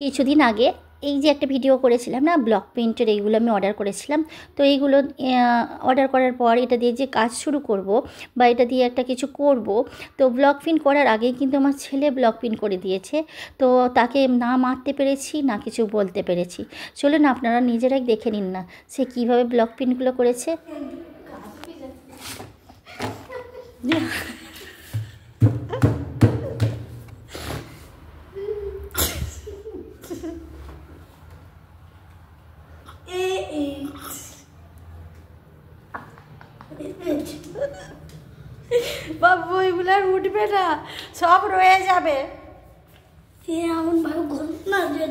কিছুদিন আগে এই যে একটা ভিডিও করেছিলাম না, ব্লক প্রিন্টের, এইগুলো আমি অর্ডার করেছিলাম। তো এইগুলো অর্ডার করার পর এটা দিয়ে যে কাজ শুরু করব বা এটা দিয়ে একটা কিছু করব, তো ব্লক প্রিন্ট করার আগেই কিন্তু আমার ছেলে ব্লক প্রিন্ট করে দিয়েছে। তো তাকে না মারতে পেরেছি না কিছু বলতে পেরেছি। চলুন আপনারা নিজেরাই দেখে নিন না সে কীভাবে ব্লক প্রিন্টগুলো করেছে। বাবু এগুলো আর উঠবে না, সব রয়ে যাবে। এমন ভাবে ঘটনা যে